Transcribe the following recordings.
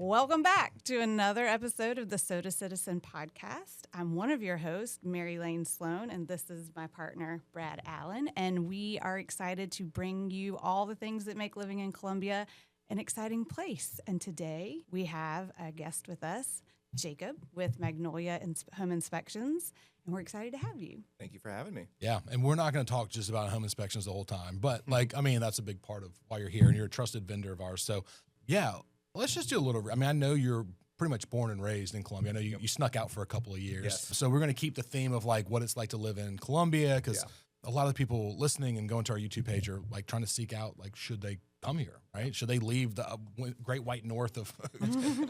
Welcome back to another episode of the Soda Citizen podcast. I'm one of your hosts, Mary Lane Sloan, and this is my partner, Brad Allen. And we are excited to bring you all the things that make living in Columbia an exciting place. And today we have a guest with us, Jacob, with Magnolia Home Inspections. And we're excited to have you. Thank you for having me. Yeah, and we're not going to talk just about home inspections the whole time, but that's a big part of why you're here, and you're a trusted vendor of ours. So, yeah, let's just do a little. I mean, I know you're pretty much born and raised in Columbia. I know you snuck out for a couple of years. Yes. So we're going to keep the theme of like what it's like to live in Columbia, because a lot of the people listening and going to our YouTube page are like trying to seek out, like, should they come here, right? Should they leave the great white north of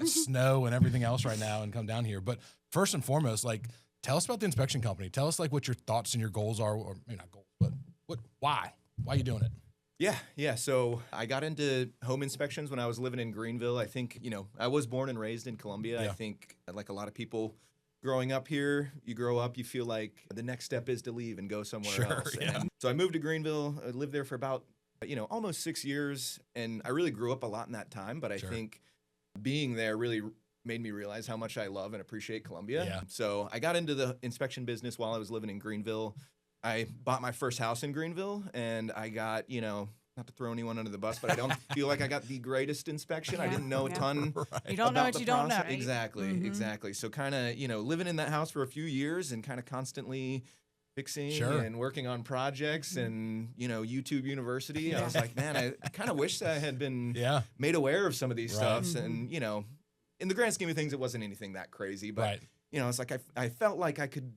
snow and everything else right now and come down here? But first and foremost, like, tell us about the inspection company. Tell us like what your thoughts and your goals are, or maybe not goals, but why are you doing it? Yeah. So I got into home inspections when I was living in Greenville. I think, I was born and raised in Columbia. Yeah. I think, like a lot of people growing up here, you grow up, you feel like the next step is to leave and go somewhere else. Yeah. And so I moved to Greenville. I lived there for about, almost 6 years. And I really grew up a lot in that time. But I think being there really made me realize how much I love and appreciate Columbia. Yeah. So I got into the inspection business while I was living in Greenville. I bought my first house in Greenville, and I got, not to throw anyone under the bus, but I don't feel like I got the greatest inspection. I didn't know a ton. Right. You don't know what you don't know. Right? Exactly. So kind of, living in that house for a few years and kind of constantly fixing and working on projects and, YouTube University. I was like, man, I kind of wish that I had been made aware of some of these stuffs. And, in the grand scheme of things, it wasn't anything that crazy. But, it's like I felt like I could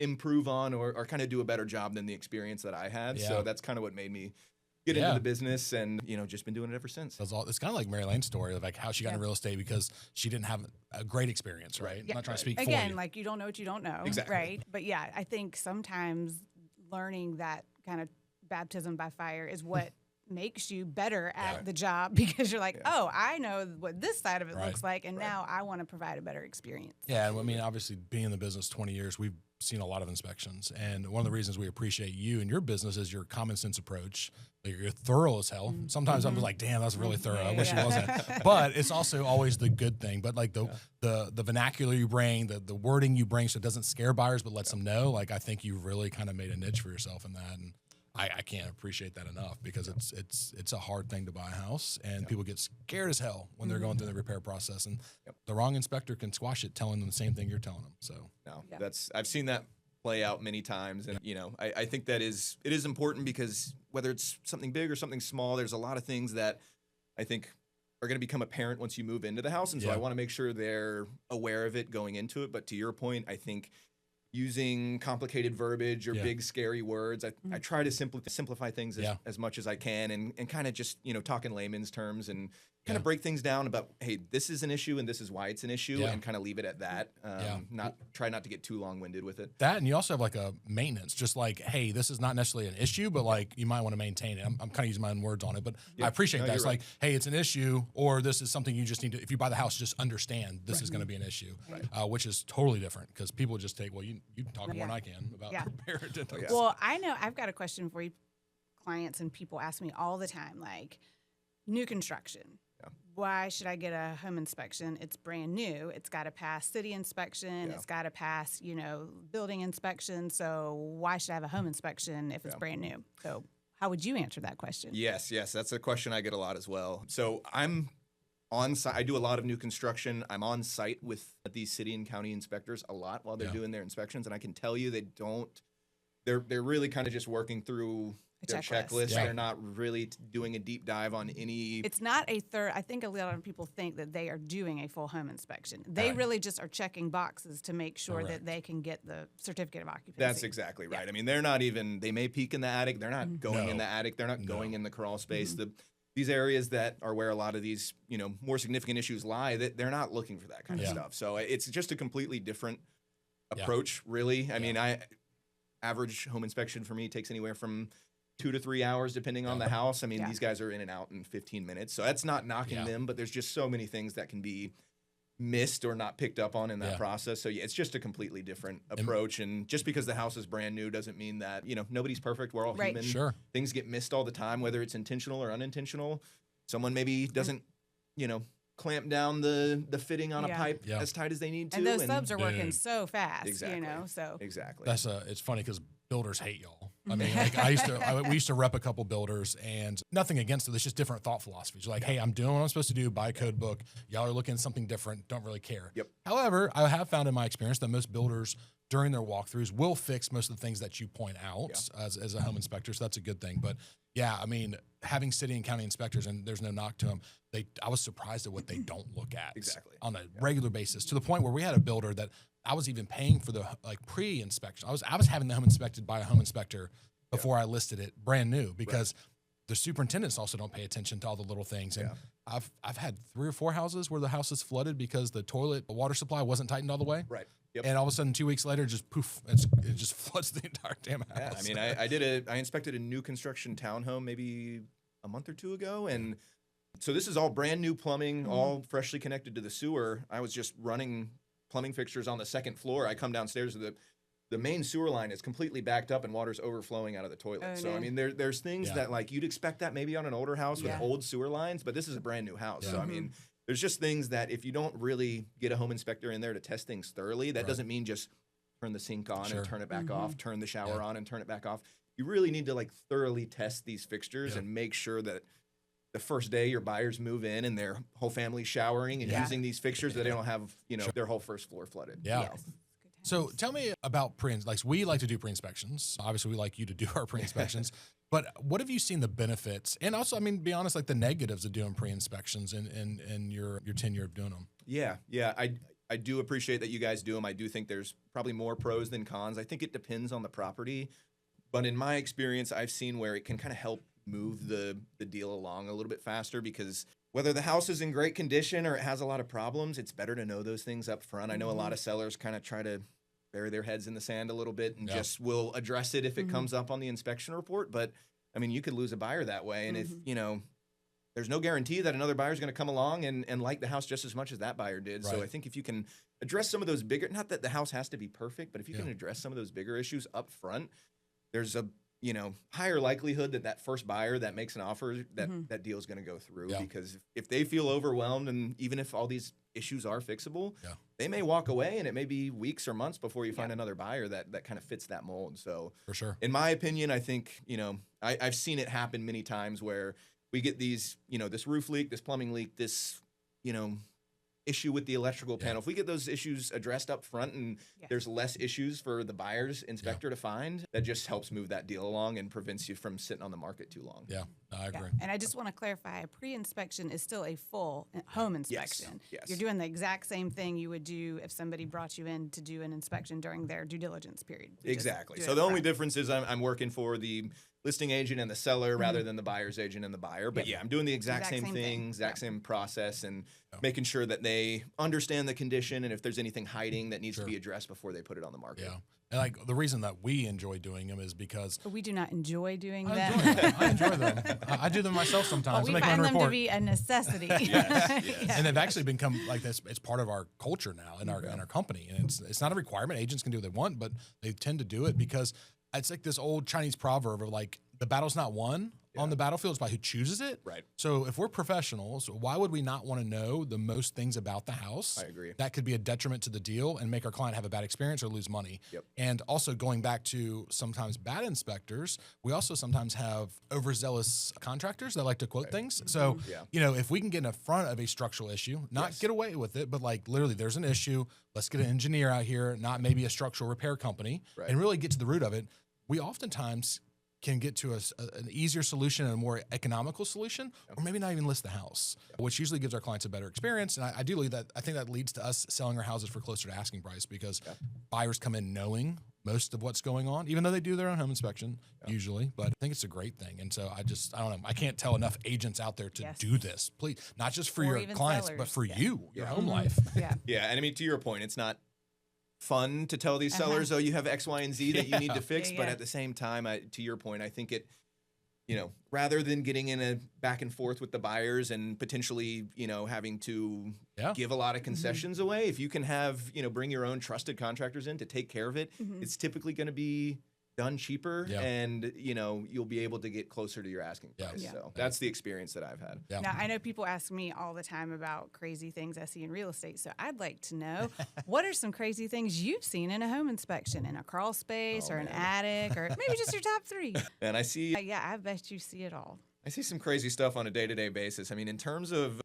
improve on or kind of do a better job than the experience that I had. Yeah. So that's kind of what made me get into the business, and just been doing it ever since. It's kind of like Mary Lane's story of like how she got into real estate because she didn't have a great experience, right? I'm not trying to speak again, for you. like you don't know what you don't know, Exactly. right? But yeah, I think sometimes learning that kind of baptism by fire is what makes you better at the job, because you're like, oh, I know what this side of it looks like, and now I want to provide a better experience. Yeah, and I mean, obviously, being in the business 20 years, we've seen a lot of inspections, and one of the reasons we appreciate you and your business is your common sense approach. You're thorough as hell. Sometimes I'm like, damn, that's really thorough. I wish it wasn't. But it's also always the good thing. But like the vernacular you bring, the wording you bring, so it doesn't scare buyers, but lets them know. Like, I think you've really kind of made a niche for yourself in that, and I can't appreciate that enough, because it's a hard thing to buy a house, and people get scared as hell when they're going through the repair process, and the wrong inspector can squash it, telling them the same thing you're telling them. So I've seen that play out many times, and I think that it is important, because whether it's something big or something small, there's a lot of things that I think are going to become apparent once you move into the house, and so I want to make sure they're aware of it going into it. But to your point, I think using complicated verbiage or big scary words, I try to simplify things as much as I can, and kind of just talk in layman's terms and kind of break things down about, hey, this is an issue and this is why it's an issue, and kind of leave it at that. Try not to get too long-winded with it. That, and you also have like a maintenance, just like, hey, this is not necessarily an issue, but like you might want to maintain it. I'm kind of using my own words on it, but I appreciate that. It's like, hey, it's an issue, or this is something you just need to, if you buy the house, just understand this is going to be an issue, which is totally different, because people just take, well, you talk more than I can about repair. Well, I know I've got a question for you. Clients and people ask me all the time, like, new construction. Why should I get a home inspection? It's brand new. It's got to pass city inspection. It's got to pass, building inspection. So why should I have a home inspection if it's brand new? So how would you answer that question? Yes. That's a question I get a lot as well. So I'm on site. I do a lot of new construction. I'm on site with these city and county inspectors a lot while they're doing their inspections. And I can tell you they're really kind of just working through their checklist. They're not really doing a deep dive on any. It's not a third. I think a lot of people think that they are doing a full home inspection. They really just are checking boxes to make sure that they can get the certificate of occupancy. That's exactly right. I mean, they're not even, they may peek in the attic. They're not going in the attic. They're not going in the crawl space. These areas that are where a lot of these, more significant issues lie, that they're not looking for that kind of stuff. So it's just a completely different approach, really. I mean, average home inspection for me takes anywhere from 2 to 3 hours, depending on the house. I mean, these guys are in and out in 15 minutes. So that's not knocking them, but there's just so many things that can be missed or not picked up on in that process. So it's just a completely different approach. And just because the house is brand new doesn't mean that, nobody's perfect. We're all human. Sure. Things get missed all the time, whether it's intentional or unintentional. Someone maybe doesn't, clamp down the fitting on a pipe as tight as they need to. And those subs are working so fast, exactly. you know, so. Exactly. That's it's funny because builders hate y'all. I mean, like we used to rep a couple builders, and nothing against it. It's just different thought philosophies. Like, hey, I'm doing what I'm supposed to do, buy a code book. Y'all are looking at something different. Don't really care. Yep. However, I have found in my experience that most builders during their walkthroughs will fix most of the things that you point out as a home inspector. So that's a good thing. But yeah, I mean, having city and county inspectors, and there's no knock to them, I was surprised at what they don't look at on a regular basis, to the point where we had a builder that I was even paying for the pre-inspection. I was having the home inspected by a home inspector before I listed it brand new, because the superintendents also don't pay attention to all the little things. And I've had 3 or 4 houses where the house is flooded because the toilet water supply wasn't tightened all the way. Right. Yep. And all of a sudden, 2 weeks later, just poof, it just floods the entire damn house. Yeah, I mean, I inspected a new construction townhome maybe a month or 2 ago, and so this is all brand new plumbing, all freshly connected to the sewer. I was just running plumbing fixtures on the 2nd floor. I come downstairs, the main sewer line is completely backed up and water's overflowing out of the toilet. I mean, there's things that like you'd expect that maybe on an older house with old sewer lines, but this is a brand new house. So I mean, there's just things that if you don't really get a home inspector in there to test things thoroughly, that doesn't mean just turn the sink on and turn it back off, turn the shower on and turn it back off. You really need to like thoroughly test these fixtures and make sure that the first day your buyers move in and their whole family's showering and using these fixtures, that they don't have, their whole first floor flooded. Yeah. So tell me about we like to do pre-inspections. Obviously, we like you to do our pre-inspections. But what have you seen the benefits, and also, I mean, be honest, like the negatives of doing pre-inspections in your tenure of doing them? Yeah. I do appreciate that you guys do them. I do think there's probably more pros than cons. I think it depends on the property. But in my experience, I've seen where it can kind of help move the deal along a little bit faster, because whether the house is in great condition or it has a lot of problems, it's better to know those things up front. I know a lot of sellers kind of try to bury their heads in the sand a little bit and just will address it if it comes up on the inspection report. But I mean, you could lose a buyer that way. And if, there's no guarantee that another buyer is going to come along and like the house just as much as that buyer did. Right. So I think if you can address some of those bigger, not that the house has to be perfect, but if you can address some of those bigger issues up front, there's a higher likelihood that first buyer that makes an offer, that deal is going to go through. Because if they feel overwhelmed, and even if all these issues are fixable, they may walk away, and it may be weeks or months before you find another buyer that kind of fits that mold. So for sure, in my opinion, I think, I've seen it happen many times where we get these, this roof leak, this plumbing leak, this, issue with the electrical panel. If we get those issues addressed up front and there's less issues for the buyer's inspector to find, that just helps move that deal along and prevents you from sitting on the market too long. Yeah, I agree. And I just want to clarify, a pre-inspection is still a full home inspection. Yes. You're doing the exact same thing you would do if somebody brought you in to do an inspection during their due diligence period. Exactly. So the only difference is I'm working for the listing agent and the seller rather than the buyer's agent and the buyer. But I'm doing the exact same thing, exact same process, and making sure that they understand the condition and if there's anything hiding that needs to be addressed before they put it on the market. Yeah. And like the reason that we enjoy doing them is because we do not enjoy doing them. I enjoy them. I do them myself sometimes. Well, we find them to be a necessity. And they've actually become like this. It's part of our culture now in our company, and it's not a requirement. Agents can do what they want, but they tend to do it because it's like this old Chinese proverb of like, the battle's not won on the battlefield, it's by who chooses it. Right. So if we're professionals, why would we not want to know the most things about the house? I agree. That could be a detriment to the deal and make our client have a bad experience or lose money. Yep. And also going back to sometimes bad inspectors, we also sometimes have overzealous contractors that like to quote things. So, if we can get in front of a structural issue, not get away with it, but like literally there's an issue, let's get an engineer out here, not maybe a structural repair company, and really get to the root of it. We oftentimes can get to an easier solution and a more economical solution, or maybe not even list the house, which usually gives our clients a better experience. And I do believe that. I think that leads to us selling our houses for closer to asking price, because buyers come in knowing most of what's going on, even though they do their own home inspection usually. But I think it's a great thing. And so I don't know. I can't tell enough agents out there to do this. Please, not just for your clients, but for you, your home life. Yeah. And I mean, to your point, it's not fun to tell these sellers, oh, you have X, Y, and Z that you need to fix. But at the same time, to your point, I think it, rather than getting in a back and forth with the buyers and potentially, having to give a lot of concessions away, if you can have, bring your own trusted contractors in to take care of it, it's typically going to be done cheaper, Yeah. and you'll be able to get closer to your asking price. Yeah. So that's the experience that I've had. Yeah. Now, I know people ask me all the time about crazy things I see in real estate, so I'd like to know, what are some crazy things you've seen in a home inspection, in a crawl space or an attic, or maybe just your top 3? And I see Yeah, I bet you see it all. I see some crazy stuff on a day-to-day basis. I mean, in terms of,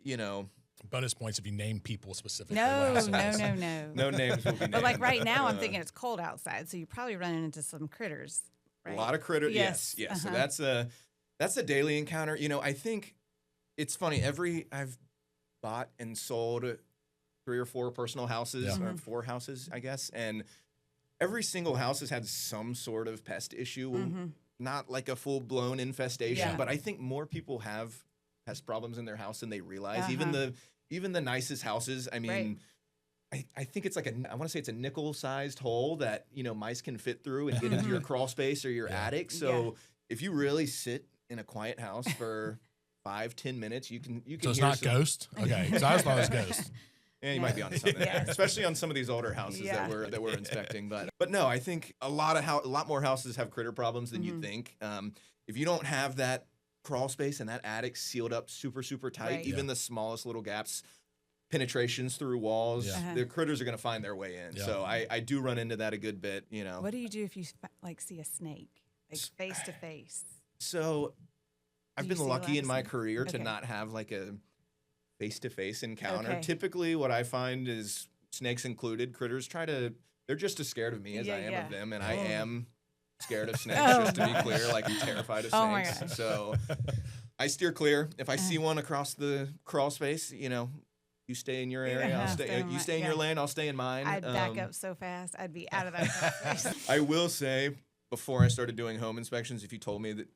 Bonus points if you name people specifically. No. no names will be named. But like right now, I'm thinking it's cold outside, so you're probably running into some critters. Right? A lot of critters. Yes. Yes. So that's a daily encounter. I think it's funny. I've bought and sold 3 or 4 personal houses, or 4 houses, I guess, and every single house has had some sort of pest issue. Not like a full-blown infestation, but I think more people have pest problems in their house than they realize. Even the nicest houses. I mean, I think it's like I want to say it's a nickel-sized hole that mice can fit through and get into your crawl space or your attic. So if you really sit in a quiet house for 5-10 minutes, you can. So it's not ghost. Okay, so I just thought it was ghost. Yeah, you might be onto something there, especially on some of these older houses that we're inspecting. But no, I think a lot more houses have critter problems than you think. If you don't have that crawl space and that attic sealed up super, super tight, even the smallest little gaps, penetrations through walls, the critters are going to find their way in. So I do run into that a good bit. What do you do if you see a snake, like face to face? So I've been lucky in my career to not have like a face-to-face encounter. Typically what I find is, snakes included, critters they're just as scared of me as I am of them, and I am scared of snakes, just to be clear. Like, I'm terrified of snakes. Oh my gosh. So I steer clear. If I see one across the crawl space, you stay in your area, I'll stay. You stay in your lane, I'll stay in mine. I'd back up so fast, I'd be out of that crawl space. I will say, before I started doing home inspections, if you told me that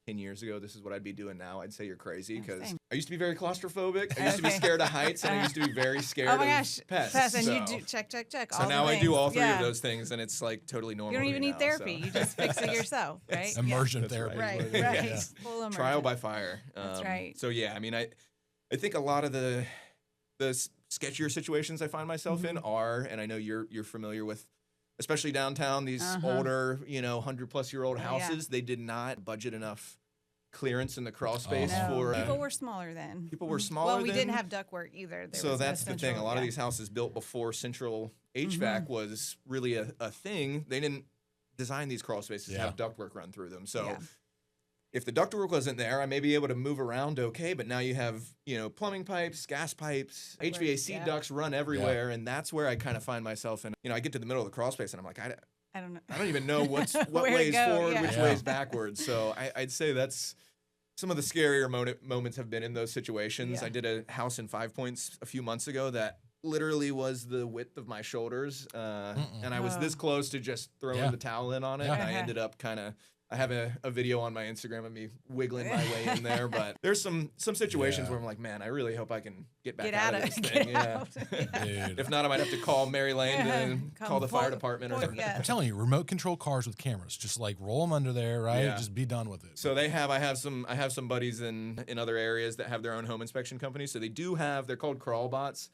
10 years ago this is what I'd be doing now, I'd say you're crazy, because I used to be very claustrophobic. I used to be scared of heights, and I used to be very scared of pests. And you do check. So now I do all 3 of those things, and it's like totally normal. You don't even need therapy. You just fix it yourself, right? Immersion therapy. Right. Full immersion. Trial by fire. That's right. So yeah, I mean, I think a lot of the sketchier situations I find myself in are, and I know you're familiar with, especially downtown, these older, 100-plus-year-old houses. They did not budget enough clearance in the crawl space for. People were smaller then. People were smaller. Well, we didn't have ductwork either. So that's the thing. A lot of these houses built before central HVAC was really a thing. They didn't design these crawl spaces to have ductwork run through them. So if the ductwork wasn't there, I may be able to move around okay, but now you have, plumbing pipes, gas pipes, HVAC ducts run everywhere, and that's where I kind of find myself in. I get to the middle of the crawl space, and I'm like, I don't know. I don't even know what way's forward, which way's backwards. So I'd say that's some of the scarier moments have been in those situations. I did a house in 5 Points a few months ago that literally was the width of my shoulders, and I was this close to just throwing the towel in on it, and I ended up I have a video on my Instagram of me wiggling my way in there, but there's some situations where I'm like, man, I really hope I can get back out of this thing. Dude. If not, I might have to call Mary Lane and call the fire department or something. I'm telling you, remote control cars with cameras, just like roll them under there, right? Just be done with it. So I have some buddies in other areas that have their own home inspection companies. So they do they're called crawl bots.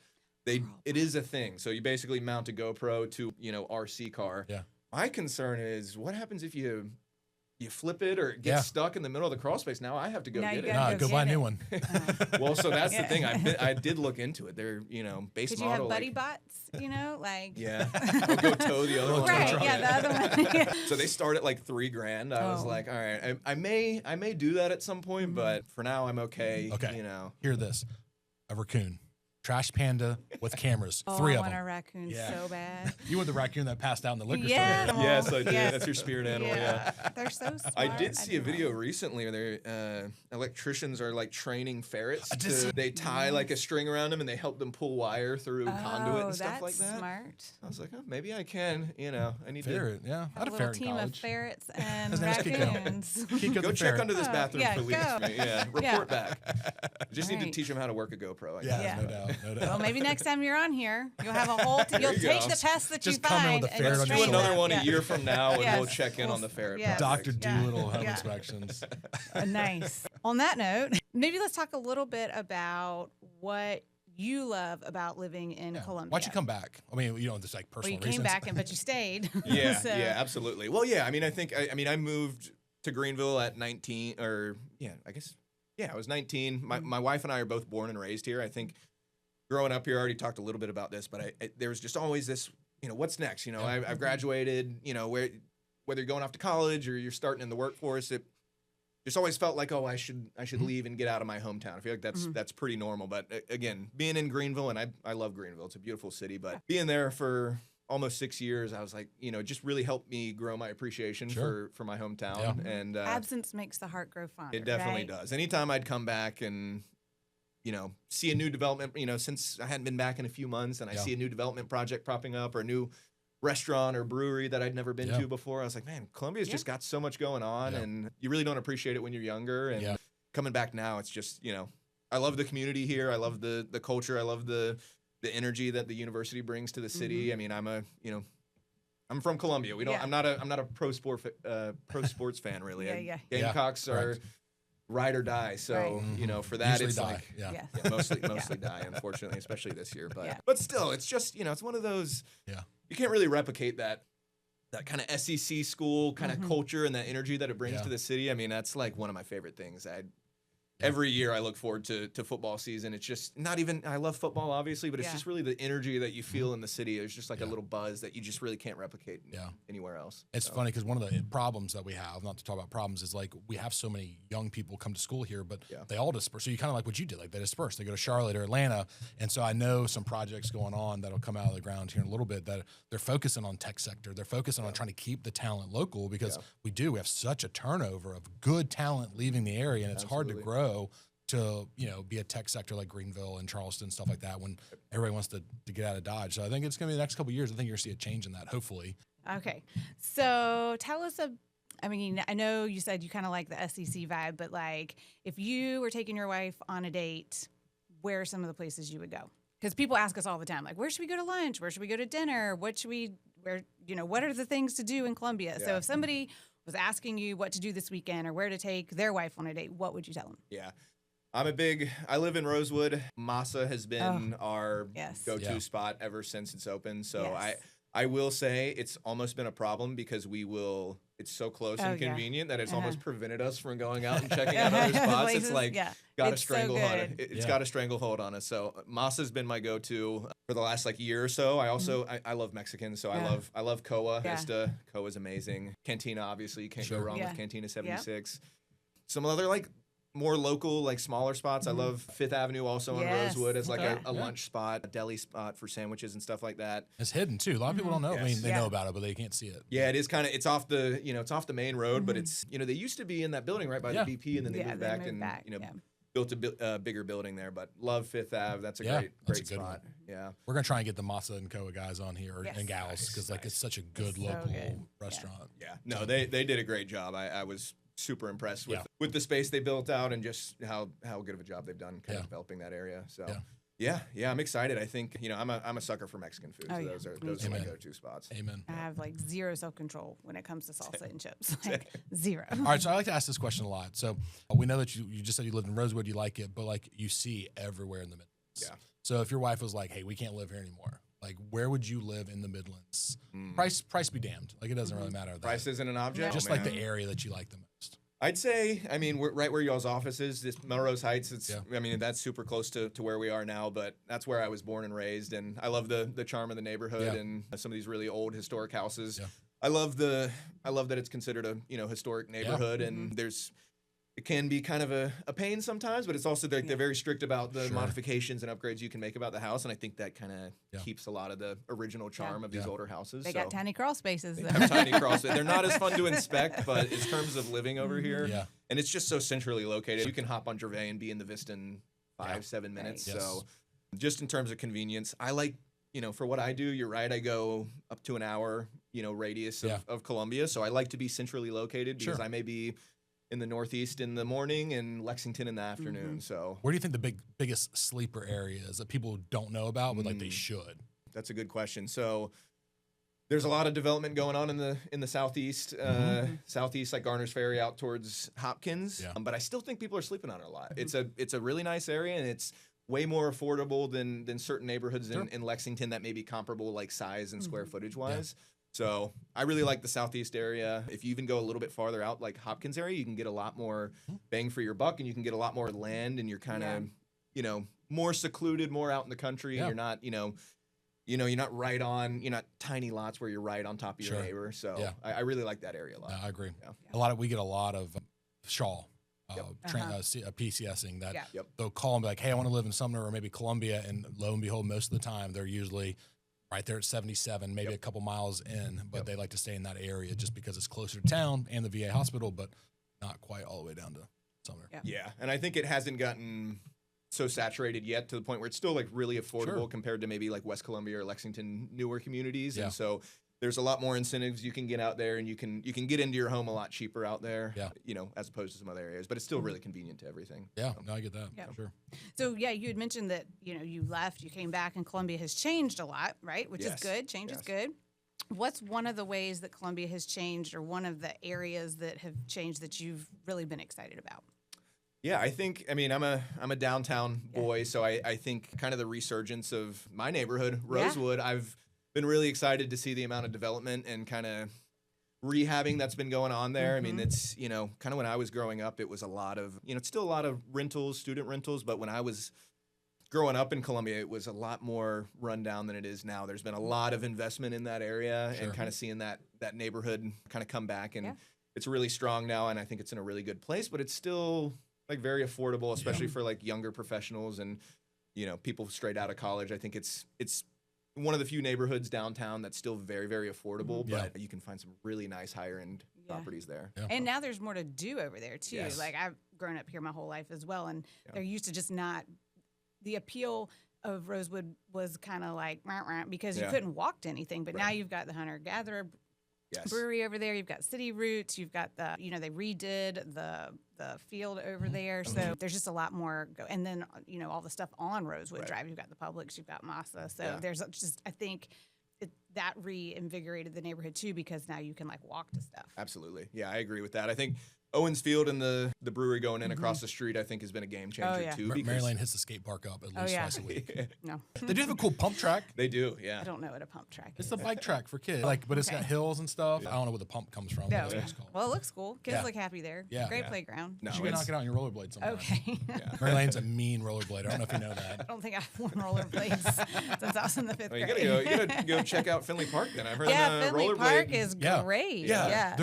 It is a thing. So you basically mount a GoPro to, RC car. Yeah. My concern is, what happens if you flip it or get stuck in the middle of the crawl space? Now I have to go get it. Go buy a new one. Well, so that's the thing. I did look into it. They're, base Could model. You have buddy bots, like. Yeah. I'll go tow the other one. Right, the other one. So they start at like $3,000. I was like, all right, I may do that at some point, but for now I'm okay. Okay. Hear this. A raccoon. Trash panda with cameras. 3 of them. I want a raccoon so bad. You were the raccoon that passed out in the liquor store. Yes, I did. That's your spirit animal. Yeah. They're so smart. I did see a video recently where electricians are like training ferrets. They tie like a string around them and they help them pull wire through conduit and stuff like that. That's smart. I was like, maybe I can. I need ferret. Yeah, I had a ferret in team college. of ferrets and raccoons. Go check under this bathroom for leaks. Report back. Just need to Right. teach them how to work a GoPro. I guess. Yeah, no doubt. Well, maybe next time you're on here, you'll have a whole. You'll take the pests that Just you come in find with a and ferret on just your Do train shoulder. another them. one a year from now, and Yes. we'll check in on the ferret. Yes. Dr. project. Doolittle home inspections. Nice. On that note, maybe let's talk a little bit about what you love about living in Columbia. Why'd you come back? I mean, just like Well, personal you came reasons. back, but you stayed. Yeah, So- yeah, absolutely. Well, yeah, I mean, I think, I moved to Greenville at 19, or I was 19. My wife and I are both born and raised here. I think growing up here, I already talked a little bit about this, but there was just always this, what's next? I've graduated, whether you're going off to college or you're starting in the workforce, it just always felt like, I should leave and get out of my hometown. I feel like that's pretty normal. But again, being in Greenville, and I love Greenville, it's a beautiful city, but being there for almost 6 years, I was like, it just really helped me grow my appreciation for my hometown. Yeah. And absence makes the heart grow fonder. it definitely right? does. Anytime I'd come back and see a new development, since I hadn't been back in a few months, and I see a new development project popping up or a new restaurant or brewery that I'd never been to before, I was like, man, Columbia's just got so much going on, and you really don't appreciate it when you're younger. And coming back now, it's just, I love the community here. I love the culture. I love the energy that the university brings to the city. I mean, I'm from Columbia. I'm not a pro sports fan really. Gamecocks are ride or die. So, for that, Usually it's die. like, mostly die, unfortunately, especially this year. But still, it's just, it's one of those, you can't really replicate that kind of SEC school kind of culture and that energy that it brings to the city. I mean, that's like one of my favorite things. Every year I look forward to football season. It's just not even, I love football obviously, but it's just really the energy that you feel in the city. There's just like a little buzz that you just really can't replicate anywhere else. It's funny because one of the problems that we have, not to talk about problems, is like we have so many young people come to school here, but they all disperse. So you kind of like what you did, like they disperse. They go to Charlotte or Atlanta. And so I know some projects going on that'll come out of the ground here in a little bit that they're focusing on tech sector. They're focusing on trying to keep the talent local because we have such a turnover of good talent leaving the area, and it's hard to grow to be a tech sector like Greenville and Charleston, stuff like that, when everybody wants to get out of Dodge. So I think it's going to be the next couple of years. I think you're going to see a change in that, hopefully. Okay. So tell us, I know you said you kind of like the SEC vibe, but like if you were taking your wife on a date, where are some of the places you would go? Because people ask us all the time, like, where should we go to lunch? Where should we go to dinner? What are the things to do in Columbia? So if somebody was asking you what to do this weekend or where to take their wife on a date, what would you tell them? Yeah. I live in Rosewood. Masa has been our go-to spot ever since it's open. So I will say it's almost been a problem because it's so close and convenient that it's almost prevented us from going out and checking out other spots. It's like got a stranglehold on it. It's got a stranglehold on us. So Masa's been my go-to for the last year or so. I also I love Mexican, so I love Koa. Vista. Koa's amazing. Cantina, obviously, you can't go wrong with Cantina 76. Some other more local, smaller spots. I love Fifth Avenue also in Rosewood as a lunch spot, a deli spot for sandwiches and stuff like that. It's hidden too. A lot of people don't know. I mean, they know about it, but they can't see it. Yeah, it is it's off the main road, but it's, they used to be in that building right by the BP, and then they moved back and built a bigger building there. But love Fifth Ave. That's a great spot. One. Yeah. We're going to try and get the Masa and Koa guys on here and gals because it's such a good local restaurant. Yeah. No, they did a great job. I was super impressed with the space they built out and just how good of a job they've done kind of developing that area. So I'm excited. I think I'm a sucker for Mexican food. So those are my go-to spots. Amen. I have zero self-control when it comes to salsa and chips. Zero. All right, so I like to ask this question a lot. So we know that you just said you lived in Rosewood, you like it, but you see everywhere in the Midlands. Yeah. So if your wife was like, "Hey, we can't live here anymore," where would you live in the Midlands? Price be damned. It doesn't really matter. Price isn't an object. Just the area that you like the most. I'd say, we're right where y'all's office is, this Melrose Heights. That's super close to where we are now, but that's where I was born and raised, and I love the charm of the neighborhood and some of these really old historic houses. Yeah. I love that it's considered a historic neighborhood, and it can be kind of a pain sometimes, but it's also they're very strict about the modifications and upgrades you can make about the house, and I think that kind of keeps a lot of the original charm of these older houses. They got tiny crawl spaces. They have tiny crawl spaces. They're not as fun to inspect, but in terms of living over here, and it's just so centrally located. You can hop on Gervais and be in the Vista in 5-7 minutes. Right. So just in terms of convenience, I like, for what I do, you're right, I go up to an hour, radius of Columbia. So I like to be centrally located because I may be in the Northeast in the morning and Lexington in the afternoon. So where do you think the biggest sleeper area is that people don't know about, but they should? That's a good question. So there's a lot of development going on in the Southeast, Southeast, like Garner's Ferry out towards Hopkins. Yeah. But I still think people are sleeping on it a lot. It's a really nice area, and it's way more affordable than certain neighborhoods in Lexington that may be comparable, like size and square footage wise. So I really like the southeast area. If you even go a little bit farther out, like Hopkins area, you can get a lot more bang for your buck, and you can get a lot more land, and you're kind of, you know, more secluded, more out in the country. You're not, you're not right on, you're not tiny lots where you're right on top of your neighbor. So I really like that area a lot. No, I agree. We get a lot of Shaw. PCSing that they'll call and be like, hey, I want to live in Sumner or maybe Columbia, and lo and behold, most of the time they're usually right there at 77, maybe a couple miles in, but they like to stay in that area just because it's closer to town and the VA hospital, but not quite all the way down to Sumner. Yeah, and I think it hasn't gotten so saturated yet to the point where it's still like really affordable compared to maybe like West Columbia or Lexington newer communities, and so there's a lot more incentives you can get out there, and you can get into your home a lot cheaper out there, you know, as opposed to some other areas. But it's still really convenient to everything. Yeah, no, I get that. For sure. So, you had mentioned that, you know, you left, you came back, and Columbia has changed a lot, right? Which is good. Change is good. What's one of the ways that Columbia has changed, or one of the areas that have changed that you've really been excited about? Yeah, I think, I mean, I'm a downtown boy, so I think kind of the resurgence of my neighborhood, Rosewood, I've been really excited to see the amount of development and kind of rehabbing that's been going on there. I mean, it's, you know, kind of when I was growing up, it was a lot of, you know, it's still a lot of rentals, student rentals, but when I was growing up in Columbia, it was a lot more rundown than it is now. There's been a lot of investment in that area and kind of seeing that neighborhood kind of come back, and it's really strong now, and I think it's in a really good place, but it's still like very affordable, especially for like younger professionals and, you know, people straight out of college. I think it's one of the few neighborhoods downtown that's still very, very affordable, but you can find some really nice higher end properties there. And now there's more to do over there too. Like, I've grown up here my whole life as well, and there used to just not, the appeal of Rosewood was kind of like because you couldn't walk to anything, but now you've got the hunter-gatherer brewery over there, you've got City Roots, you've got the, you know, they redid the field over there, so there's just a lot more and then, you know, all the stuff on Rosewood Drive, you've got the Publix, you've got Masa, so there's just, I think that reinvigorated the neighborhood too, because now you can like walk to stuff. Absolutely. Yeah, I agree with that. I think Owens Field and the brewery going in across the street, I think, has been a game changer too. Mary Lane hits the skate park up at least twice a week. No. They do have a cool pump track. They do, yeah. I don't know what a pump track is. It's the bike track for kids, like, but it's got hills and stuff. I don't know where the pump comes from. No. Well, it looks cool. Kids look happy there. Great playground. No, you can knock it out on your rollerblades sometime. Okay. Mary Lane's a mean rollerblader. I don't know if you know that. I don't think I've worn rollerblades since I was in the 5th grade. You gotta go check out Finley Park then. I've heard Finley Park is great. Yeah.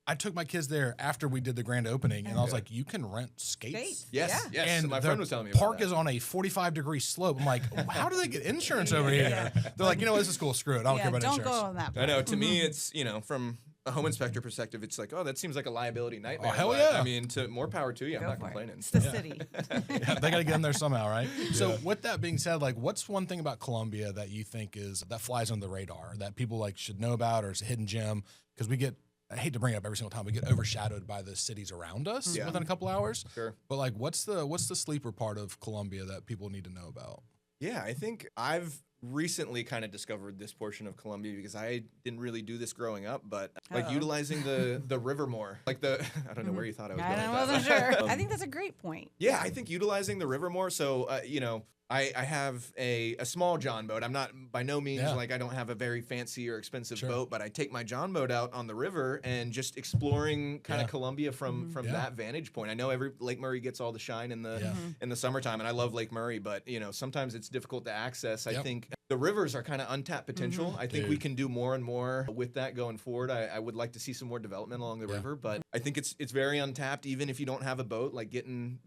I took my kids there after we did the grand opening, and I was like, you can rent skates. Yes. And my friend was telling me about park is on a 45-degree slope. I'm like, how do they get insurance over here? They're like, you know what, this is cool. Screw it. I don't care about insurance. Don't go on that part. I know. To me, it's, you know, from a home inspector perspective, it's like, oh, that seems like a liability nightmare. Oh, hell yeah. I mean, more power to you. I'm not complaining. It's the city. They got to get in there somehow, right? So with that being said, like, what's one thing about Columbia that you think that flies under the radar that people like should know about, or is a hidden gem? Because I hate to bring it up every single time, we get overshadowed by the cities around us within a couple hours. Sure. But like, what's the sleeper part of Columbia that people need to know about? Yeah, I think I've recently kind of discovered this portion of Columbia because I didn't really do this growing up, but like utilizing the river more. Like I don't know where you thought I was going. I wasn't sure. I think that's a great point. Yeah, I think utilizing the river more. So, you know, I have a small John boat. I'm not by no means like I don't have a very fancy or expensive boat, but I take my John boat out on the river and just exploring kind of Columbia from that vantage point. I know Lake Murray gets all the shine in the summertime, and I love Lake Murray, but you know, sometimes it's difficult to access. I think the rivers are kind of untapped potential. I think we can do more and more with that going forward. I would like to see some more development along the river, but I think it's very untapped. Even if you don't have a boat, like doing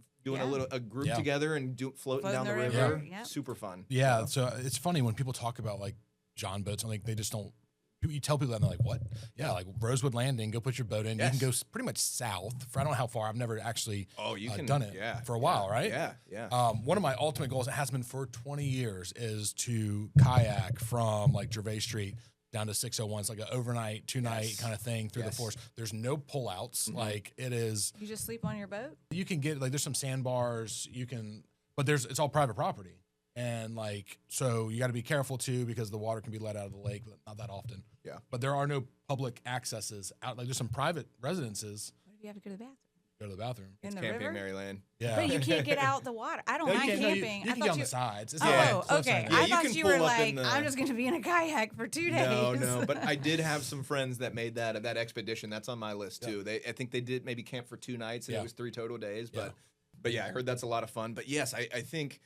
a group together and floating down the river, super fun. Yeah, so it's funny when people talk about like John boats, and like they just don't. You tell people that, and they're like, "What?" Yeah, like Rosewood Landing. Go put your boat in. You can go pretty much south. I don't know how far. I've never actually done it for a while, right? Yeah. One of my ultimate goals, it has been for 20 years, is to kayak from like Gervais Street down to 601. It's like an overnight, 2-night kind of thing through the forest. There's no pullouts. Like it is. You just sleep on your boat? You can get, like, there's some sandbars. But it's all private property. And like, so you got to be careful too, because the water can be let out of the lake, but not that often. Yeah. But there are no public accesses out. Like there's some private residences. What if you have to go to the bathroom? go to the bathroom. It's the camping, river? Mary Lane. Yeah. But you can't get out the water. I don't No, you mind can't- no, camping. You I can thought get on you. the sides. It's Oh, not close or okay. anything. I you thought can you were pull up like, in the- I'm just going to be in a kayak for 2 days. No, but I did have some friends that made that expedition. That's on my list too. I think they did maybe camp for 2 nights, and it was 3 total days. But yeah, I heard that's a lot of fun. But yes, I think,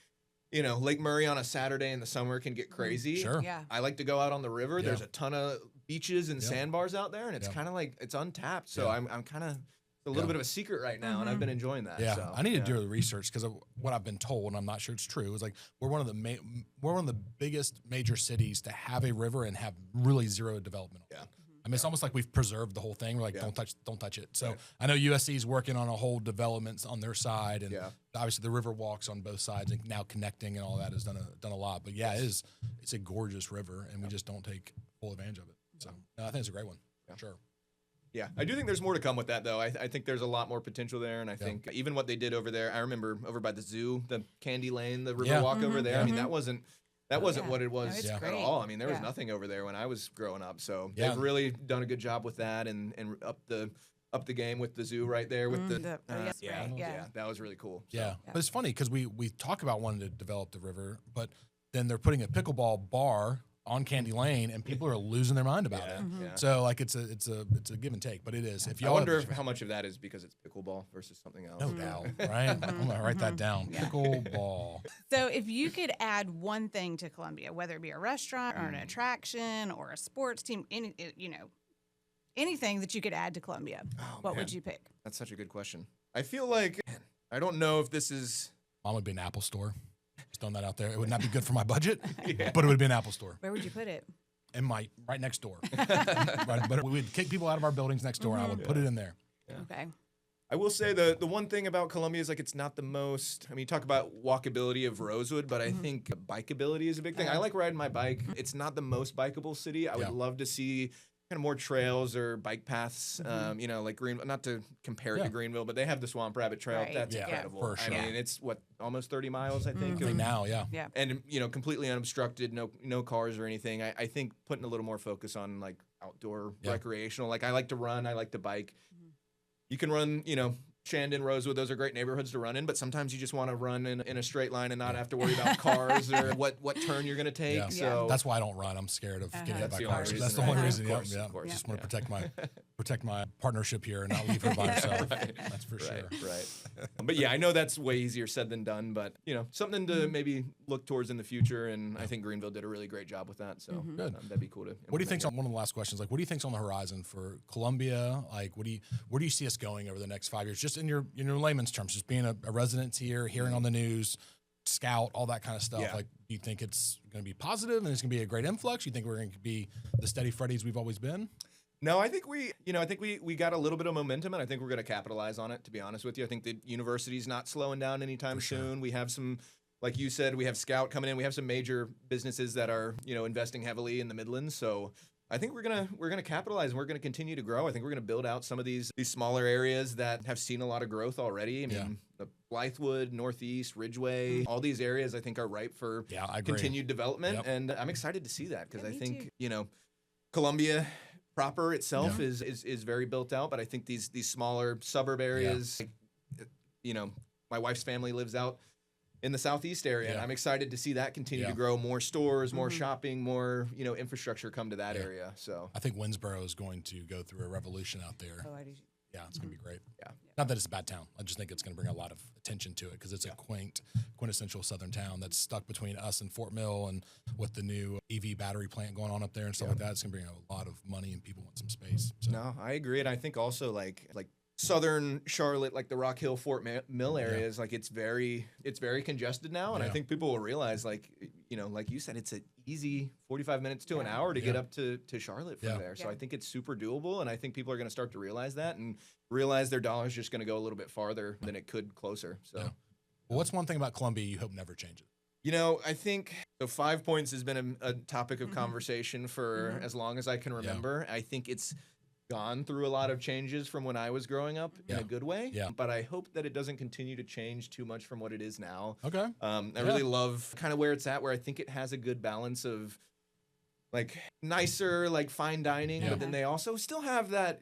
Lake Murray on a Saturday in the summer can get crazy. Sure. Yeah. I like to go out on the river. Yeah. There's a ton of beaches and sandbars out there, and it's Yeah. kind of like it's untapped. So Yeah. I'm kind of a little bit of a secret right now, and I've been enjoying that. Yeah, so, I need to do the research because what I've been told, and I'm not sure it's true, is like we're one of the biggest major cities to have a river and have really zero development. Yeah. I mean, it's almost like we've preserved the whole thing. We're like, don't touch it. So I know USC is working on a whole developments on their side, and obviously the river walks on both sides, and now connecting and all that has done a lot. But yeah, it's a gorgeous river, and we just don't take full advantage of it. So no, I think it's a great one. Sure. Yeah, I do think there's more to come with that, though. I think there's a lot more potential there, and I think even what they did over there, I remember over by the zoo, the Candy Lane, the river walk over there. I mean, that wasn't what it was No, at great. all. I mean, there was nothing over there when I was growing up. So they've really done a good job with that and up the game with the zoo right there with that was really cool. So. Yeah. But it's funny because we talk about wanting to develop the river, but then they're putting a pickleball bar on Candy Lane, and people are losing their mind about it. Yeah. So like it's a give and take, but it is. If I wonder how much of that is because it's pickleball versus something else. no doubt, right? I'm gonna write that down. Pickleball. So if you could add one thing to Columbia, whether it be a restaurant or an attraction or a sports team, anything that you could add to Columbia, what would you pick? That's such a good question. I feel like I don't know if this is. Mine would be an Apple store. Just throwing that out there. It would not be good for my budget, but it would be an Apple store. Where would you put it? In my right next door. But we would kick people out of our buildings next door, and I would put it in there. Yeah. Okay. I will say the one thing about Columbia is like it's not the most. I mean, you talk about walkability of Rosewood, but I think bikeability is a big thing. I like riding my bike. It's not the most bikeable city. I would love to see kind of more trails or bike paths. Like Greenville. Not to compare it to Greenville, but they have the Swamp Rabbit Trail. Right. That's Yeah, incredible. for sure. I mean, it's almost 30 miles, I think. I think now, yeah. And completely unobstructed, no cars or anything. I think putting a little more focus on like outdoor recreational. Like I like to run, I like to bike. You can run, Shandon, Rosewood, those are great neighborhoods to run in, but sometimes you just want to run in a straight line and not have to worry about cars or what turn you're going to take. Yeah. So that's why I don't run. I'm scared of getting hit That's by the only cars. reason, That's the right? only Of reason. course, Yeah. of course. Just want to protect my partnership here and not leave her by herself. That's for sure. Right. But yeah, I know that's way easier said than done, but something to maybe look towards in the future. And I think Greenville did a really great job with that. So Good. That'd be cool to. What do you think's on one of the last questions? Like, what do you think's on the horizon for Columbia? Like, where do you see us going over the next 5 years? Just in your layman's terms, just being a resident here, hearing on the news, scout, all that kind of stuff. Yeah. Like, do you think it's going to be positive and it's going to be a great influx? You think we're going to be the steady Freddies we've always been? No, I think we got a little bit of momentum, and I think we're going to capitalize on it. To be honest with you, I think the university's not slowing down anytime soon. We have some, like you said, we have Scout coming in. We have some major businesses that are investing heavily in the Midlands. So I think we're gonna capitalize, and we're gonna continue to grow. I think we're gonna build out some of these smaller areas that have seen a lot of growth already. I mean, the Blythewood, Northeast, Ridgeway, all these areas I think are ripe for continued development, and I'm excited to see that because I think Columbia proper itself is very built out, but I think these smaller suburb areas, my wife's family lives out in the southeast area, and I'm excited to see that continue to grow. More stores, more shopping, more infrastructure come to that area. So I think Winsboro is going to go through a revolution out there. Oh, I do. Yeah, it's going to be great. Yeah. Not that it's a bad town. I just think it's going to bring a lot of attention to it because it's a quintessential Southern town that's stuck between us and Fort Mill, and with the new EV battery plant going on up there and stuff like that, it's going to bring a lot of money and people want some space. So. No, I agree. And I think also like southern Charlotte, like the Rock Hill, Fort Mill areas, like it's very congested now. And I think people will realize like you said, it's an easy 45 minutes to an hour to get up to Charlotte from there. So I think it's super doable. And I think people are going to start to realize that and realize their dollar's just going to go a little bit farther than it could closer. So, well, what's one thing about Columbia you hope never changes? I think 5 Points has been a topic of conversation for as long as I can remember. I think it's gone through a lot of changes from when I was growing up in a good way. Yeah. But I hope that it doesn't continue to change too much from what it is now. Okay. I really love kind of where it's at, where I think it has a good balance of like nicer, like fine dining, Yeah. but then they also still have that,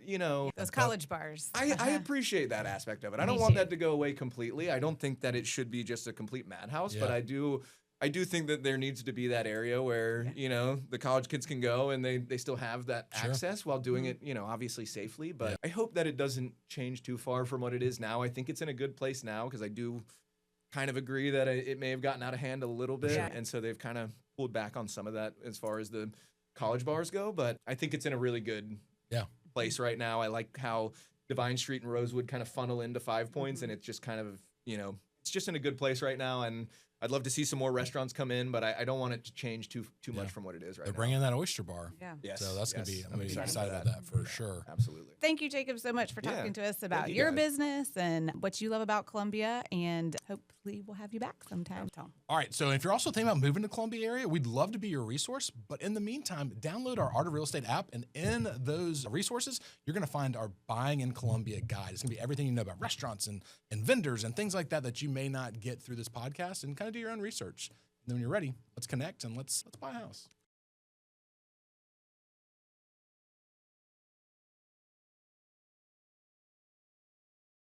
Those college bars. I appreciate that aspect of it. I don't Me want too. that to go away completely. I don't think that it should be just a complete madhouse, but Yeah. I do think that there needs to be that area where, the college kids can go and they still have that Sure. access while doing it, obviously safely. But I hope that it doesn't change too far from what it is now. I think it's in a good place now because I do kind of agree that it may have gotten out of hand a little bit. Sure. And so they've kind of pulled back on some of that as far as the college bars go. But I think it's in a really good place right now. I like how Divine Street and Rosewood kind of funnel into 5 Points, and it's just kind of, it's just in a good place right now. And I'd love to see some more restaurants come in, but I don't want it to change too much from what it is right They're now. bringing that oyster bar. Yeah. Yes. So that's going to be, I'm excited excited about that for sure. Absolutely. Thank you, Jacob, so much for Yeah. talking to us about you your guys. business and what you love about Columbia. And hopefully we'll have you back sometime. All right. So if you're also thinking about moving to Columbia area, we'd love to be your resource. But in the meantime, download our Art of Real Estate app. And in those resources, you're going to find our Buying in Columbia guide. It's going to be everything you know about restaurants and vendors and things like that you may not get through this podcast, and kind of do your own research. And then when you're ready, let's connect and let's buy a house.